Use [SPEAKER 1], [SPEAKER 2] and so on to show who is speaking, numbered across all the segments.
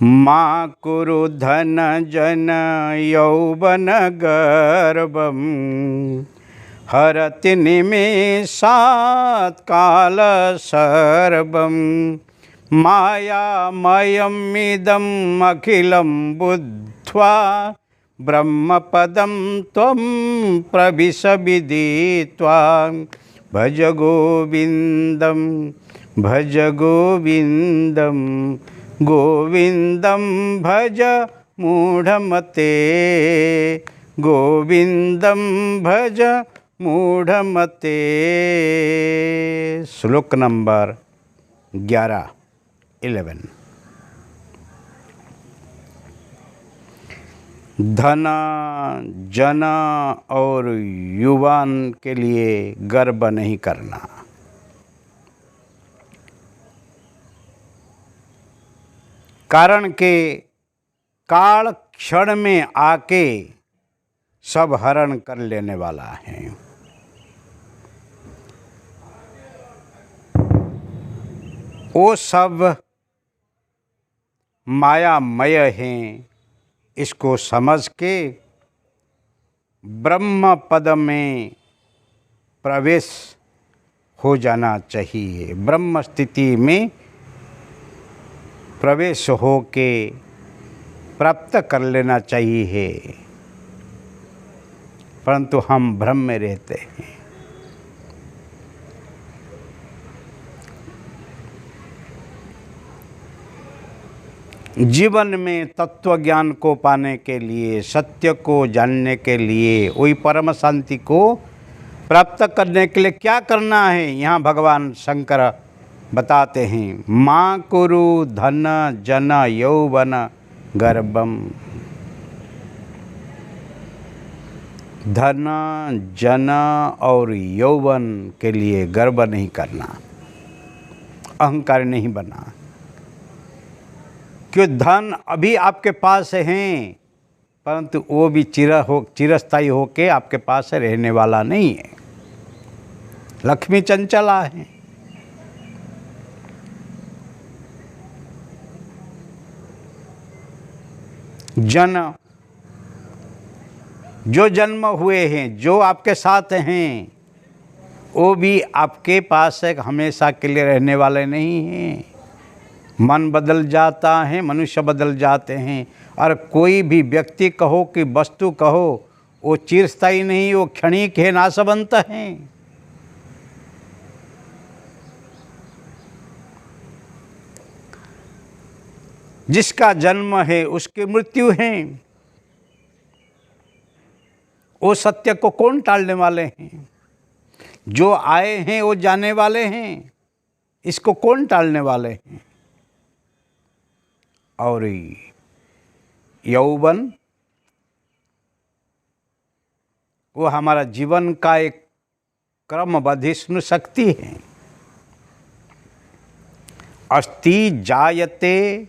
[SPEAKER 1] मा कुरु धन जन यौवन गर्भम हरति निमेषात् काल सर्वं मायामयमिदम् अखिलं बुद्ध्वा ब्रह्मपदं त्वं प्रविश विदित्वा भज गोविन्दं भज गोविन्दं गोविन्दं भज मूढ़मते गोविन्दं भज मूढ़मते। श्लोक नंबर 11 धन जन और युवान के लिए गर्व नहीं करना। कारण के काल क्षण में आके सब हरण कर लेने वाला है। वो सब मायामय हैं, इसको समझ के ब्रह्म पद में प्रवेश हो जाना चाहिए। ब्रह्म स्थिति में प्रवेश हो के प्राप्त कर लेना चाहिए, परंतु हम भ्रम में रहते हैं। जीवन में तत्व ज्ञान को पाने के लिए, सत्य को जानने के लिए, वही परम शांति को प्राप्त करने के लिए क्या करना है, यहाँ भगवान शंकर बताते हैं। माँ कुरु धन जन यौवन गर्भम। धन जन और यौवन के लिए गर्व नहीं करना, अहंकार नहीं बना। क्यों धन अभी आपके पास हैं, परंतु वो भी चिरस्थायी होके आपके पास रहने वाला नहीं है। लक्ष्मी चंचला है। जन जो जन्म हुए हैं, जो आपके साथ हैं, वो भी आपके पास हमेशा के लिए रहने वाले नहीं हैं। मन बदल जाता है, मनुष्य बदल जाते हैं, और कोई भी व्यक्ति कहो कि वस्तु कहो, वो चिरस्थायी नहीं, वो क्षणिक है, नाशवंत हैं। जिसका जन्म है उसकी मृत्यु है। वो सत्य को कौन टालने वाले हैं? जो आए हैं वो जाने वाले हैं, इसको कौन टालने वाले हैं? और यौवन वो हमारा जीवन का एक क्रमबद्ध शक्ति है। अस्ति जायते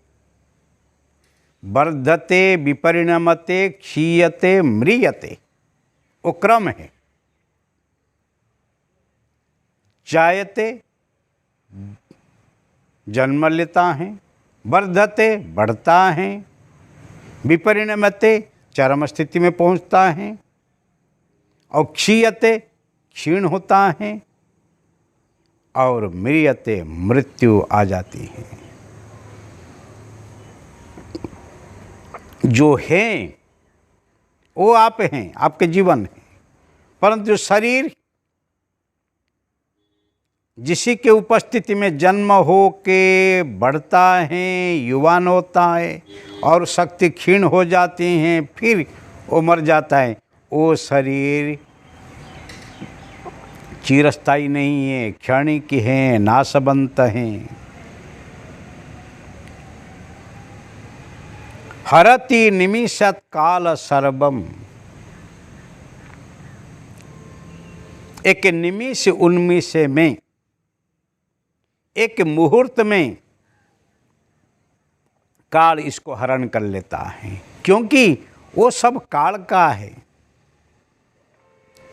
[SPEAKER 1] वर्धते विपरिणमते क्षीयते म्रियते, वो क्रम है। जायते जन्म लेता है, वर्धते बढ़ता है, विपरिणमते चरम स्थिति में पहुंचता है, और क्षीयते क्षीण होता है, और म्रियते मृत्यु आ जाती है। जो है वो आप हैं, आपके जीवन है, परंतु शरीर जिसी के उपस्थिति में जन्म हो के बढ़ता है, युवान होता है, और शक्ति क्षीण हो जाती हैं, फिर वो मर जाता है। वो शरीर चिरस्थायी नहीं है, क्षणिक है, नाशवंत हैं। हरति निमिषत् काल सर्वम। एक निमिष उन्मिष में, एक मुहूर्त में काल इसको हरण कर लेता है, क्योंकि वो सब काल का है।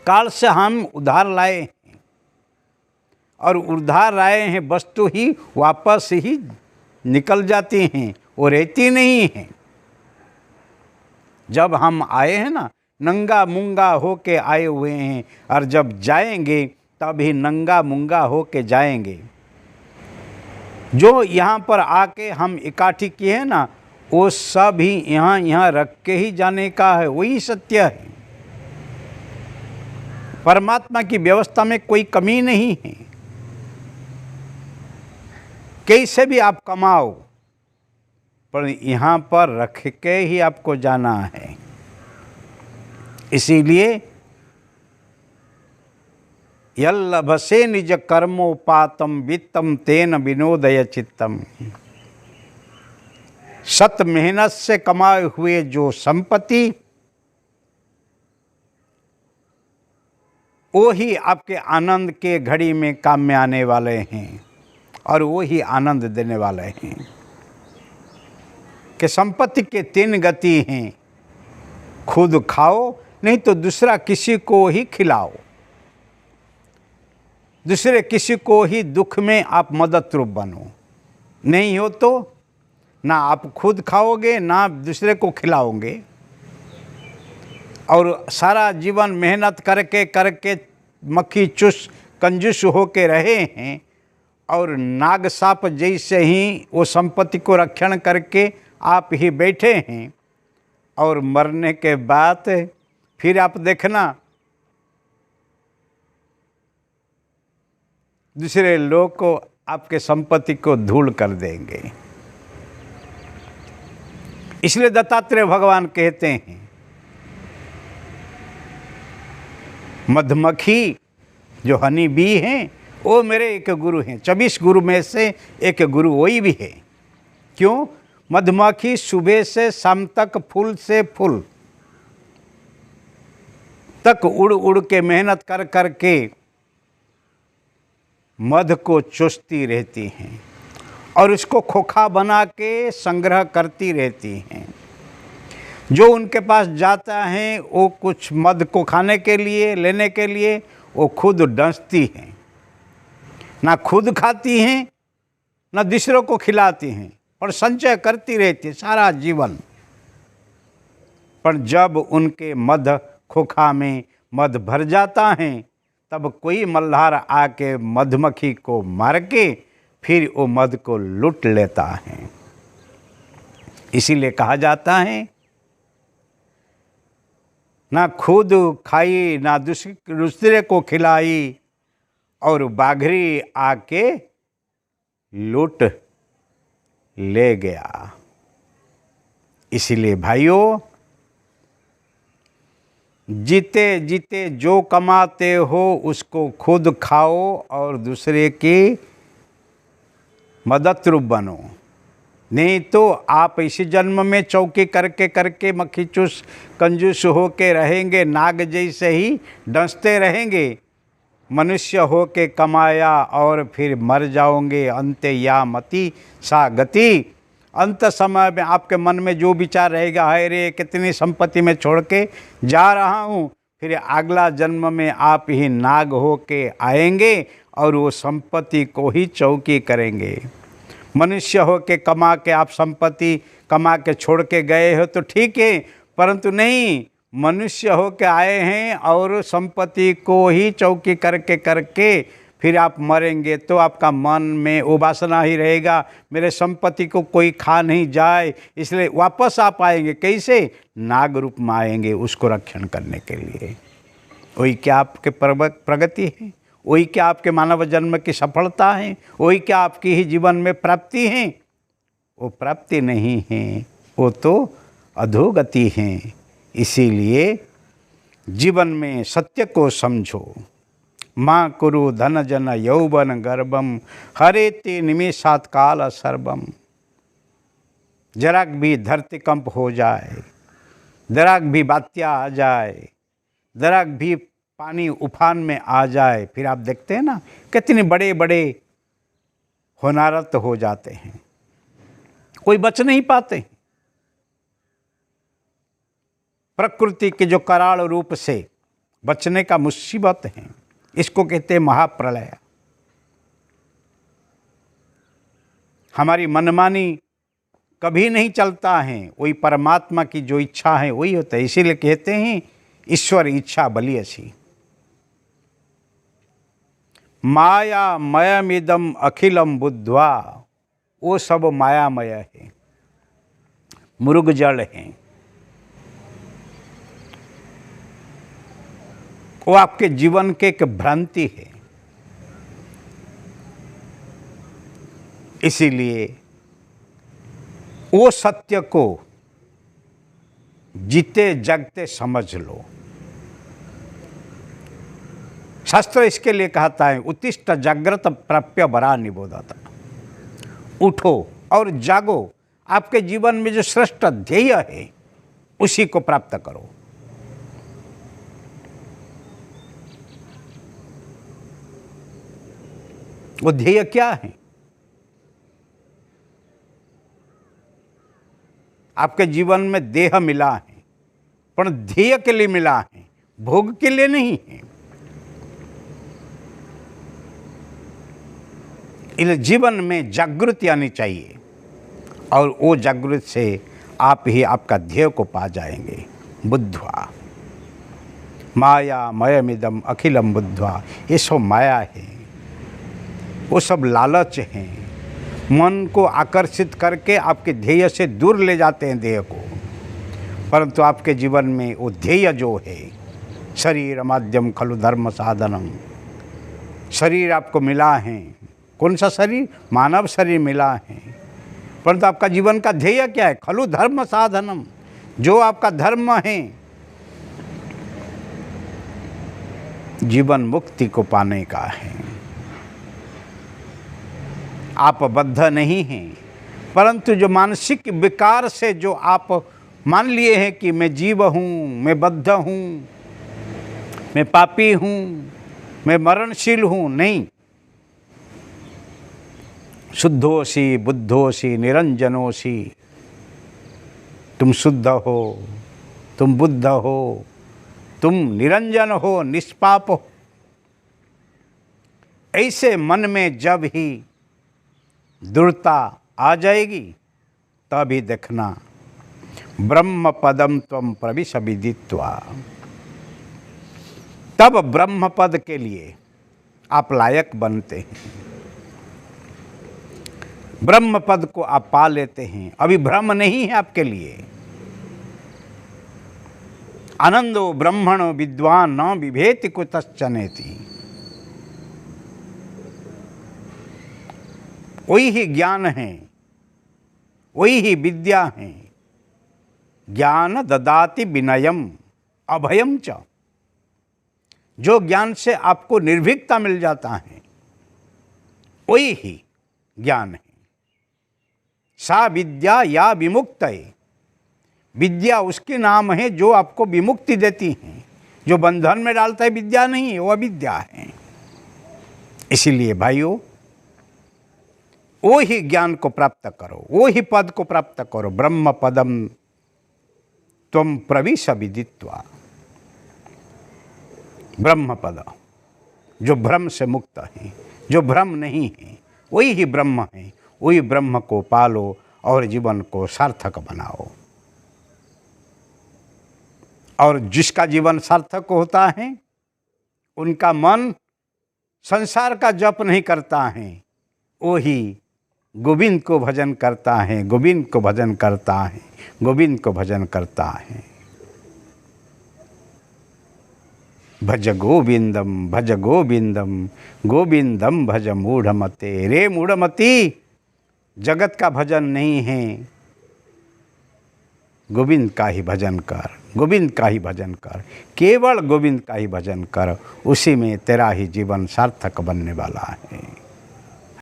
[SPEAKER 1] काल से हम उधार लाए हैं, और उधार लाए हैं वस्तु ही वापस ही निकल जाती हैं। वो रहती नहीं है। जब हम आए हैं ना, नंगा मुंगा होके आए हुए हैं, और जब जाएंगे तभी नंगा मुंगा होके जाएंगे। जो यहाँ पर आके हम इकट्ठी किए हैं ना, वो सब ही यहाँ रख के ही जाने का है, वही सत्य है। परमात्मा की व्यवस्था में कोई कमी नहीं है। कैसे भी आप कमाओ, पर यहाँ पर रख के ही आपको जाना है। इसीलिए यल्लभसे निज कर्मोपातम वित्तम तेन विनोदय चित्तम। सत मेहनत से कमाए हुए जो संपत्ति, वो ही आपके आनंद के घड़ी में काम में आने वाले हैं, और वो ही आनंद देने वाले हैं। कि संपत्ति के 3 गति हैं, खुद खाओ, नहीं तो दूसरा किसी को ही खिलाओ, दूसरे किसी को ही दुख में आप मदद रूप बनो। नहीं हो तो ना आप खुद खाओगे ना दूसरे को खिलाओगे, और सारा जीवन मेहनत करके करके मक्खी चुस कंजूस होके रहे हैं, और नाग सांप जैसे ही वो संपत्ति को रक्षण करके आप ही बैठे हैं। और मरने के बाद फिर आप देखना दूसरे लोग को आपके संपत्ति को धूल कर देंगे। इसलिए दत्तात्रेय भगवान कहते हैं, मधुमक्खी जो हनी बी हैं वो मेरे एक गुरु हैं। 24 गुरु में से एक गुरु वही भी है। क्यों? मधुमक्खी सुबह से शाम तक फूल से फूल तक उड़ उड़ के मेहनत कर कर के मध को चूसती रहती हैं, और उसको खोखा बना के संग्रह करती रहती हैं। जो उनके पास जाता है वो कुछ मध को खाने के लिए, लेने के लिए, वो खुद डंसती हैं, ना खुद खाती हैं ना दूसरों को खिलाती हैं, पर संचय करती रहती है सारा जीवन। पर जब उनके मध खोखा में मध भर जाता है, तब कोई मल्हार आके मधुमक्खी को मार के फिर वो मध को लूट लेता है। इसीलिए कहा जाता है, ना खुद खाई ना दूसरे को खिलाई, और बाघरी आके लूट ले गया। इसीलिए भाइयों, जीते जीते जो कमाते हो उसको खुद खाओ और दूसरे की मदद रूप बनो। नहीं तो आप इसी जन्म में चौकी करके करके मक्खी चूस कंजूस हो के रहेंगे, नाग जैसे ही डंसते रहेंगे। मनुष्य हो के कमाया और फिर मर जाओगे, अंत्य या मति सा गति। अंत समय में आपके मन में जो विचार रहेगा, हाय रे कितनी संपत्ति में छोड़ के जा रहा हूँ, फिर अगला जन्म में आप ही नाग हो के आएंगे और वो संपत्ति को ही चौकी करेंगे। मनुष्य हो के कमा के आप संपत्ति कमा के छोड़ के गए हो तो ठीक है, परंतु नहीं, मनुष्य हो के आए हैं और संपत्ति को ही चौकी करके करके फिर आप मरेंगे तो आपका मन में वो वासना ही रहेगा, मेरे संपत्ति को कोई खा नहीं जाए। इसलिए वापस आप आएंगे कैसे? नाग रूप में आएंगे उसको रक्षण करने के लिए। वही क्या आपके प्रगति है? वही क्या आपके मानव जन्म की सफलता है? वही क्या आपकी ही जीवन में प्राप्ति है? वो प्राप्ति नहीं है, वो तो अधोगति है। इसीलिए जीवन में सत्य को समझो। माँ कुरु धन जन यौवन गर्भम हरेते निमेषात काल सर्वम। जराक भी धरती कंप हो जाए, जराक भी बात्या आ जाए, जराक भी पानी उफान में आ जाए, फिर आप देखते हैं ना कितने बड़े बड़े होनारत हो जाते हैं, कोई बच नहीं पाते। प्रकृति के जो कराल रूप से बचने का मुसीबत है, इसको कहते हैं महाप्रलय। हमारी मनमानी कभी नहीं चलता है, वही परमात्मा की जो इच्छा है वही होता है। इसीलिए कहते हैं ईश्वर इच्छा बलियसी। माया मयमिदम अखिलम बुद्ध्वा, वो सब मायामय है, मृग जड़ है। वो आपके जीवन के एक भ्रांति है। इसीलिए वो सत्य को जीते जागते समझ लो। शास्त्र इसके लिए कहता है उत्तिष्ठ जागृत प्राप्य बरा निबोधता। उठो और जागो, आपके जीवन में जो श्रेष्ठ ध्येय है उसी को प्राप्त करो। वो ध्येय क्या है? आपके जीवन में देह मिला है, पर ध्येय के लिए मिला है, भोग के लिए नहीं है। इस जीवन में जागृति आनी चाहिए, और वो जागृत से आप ही आपका ध्येय को पा जाएंगे। बुद्ध्वा माया मयमिदम अखिलम बुद्ध्वा, ये सब माया है, वो सब लालच हैं, मन को आकर्षित करके आपके ध्येय से दूर ले जाते हैं देह को। परंतु आपके जीवन में वो ध्येय जो है, शरीर माध्यम खलु धर्म साधनम, शरीर आपको मिला है। कौन सा शरीर? मानव शरीर मिला है। परंतु आपका जीवन का ध्येय क्या है? खलु धर्म साधनम, जो आपका धर्म है, जीवन मुक्ति को पाने का है। आप बद्ध नहीं हैं, परंतु जो मानसिक विकार से जो आप मान लिए हैं कि मैं जीव हूँ, मैं बद्ध हूँ, मैं पापी हूँ, मैं मरणशील हूँ, नहीं। शुद्धोसी बुद्धोसी निरंजनोसी, तुम शुद्ध हो, तुम बुद्ध हो, तुम निरंजन हो, निष्पाप हो। ऐसे मन में जब ही दृढ़ता आ जाएगी तभी देखना ब्रह्म पदम त्वं प्रविश विदित्वा, तब ब्रह्म पद के लिए आप लायक बनते हैं। ब्रह्म पद को आप पा लेते हैं। अभी भ्रम नहीं है आपके लिए। आनंदो ब्रह्मणो विद्वान न बिभेति कुतश्चनेति, वही ही ज्ञान है, वही ही विद्या है। ज्ञान ददाति विनयम अभयम च, जो ज्ञान से आपको निर्भीकता मिल जाता है वही ही ज्ञान है। सा विद्या या विमुक्तये, विद्या उसके नाम है जो आपको विमुक्ति देती है। जो बंधन में डालता है विद्या नहीं है, वो अविद्या है। इसीलिए भाइयों, वो ही ज्ञान को प्राप्त करो, वो ही पद को प्राप्त करो। ब्रह्म पदम त्वं प्रविश विदित्वा, ब्रह्म पद जो भ्रम से मुक्त है, जो भ्रम नहीं है, वही ही ब्रह्म है। वही ब्रह्म को पालो और जीवन को सार्थक बनाओ। और जिसका जीवन सार्थक होता है, उनका मन संसार का जप नहीं करता है, वो ही गोविंद को भजन करता है, गोविंद को भजन करता है, गोविंद को भजन करता है। भज गोविंदम भज गोविंदम गोविंदम भज मूढ़मते। रे मूढ़मती, जगत का भजन नहीं है, गोविंद का ही भजन कर, गोविंद का ही भजन कर, केवल गोविंद का ही भजन कर। उसी में तेरा ही जीवन सार्थक बनने वाला है।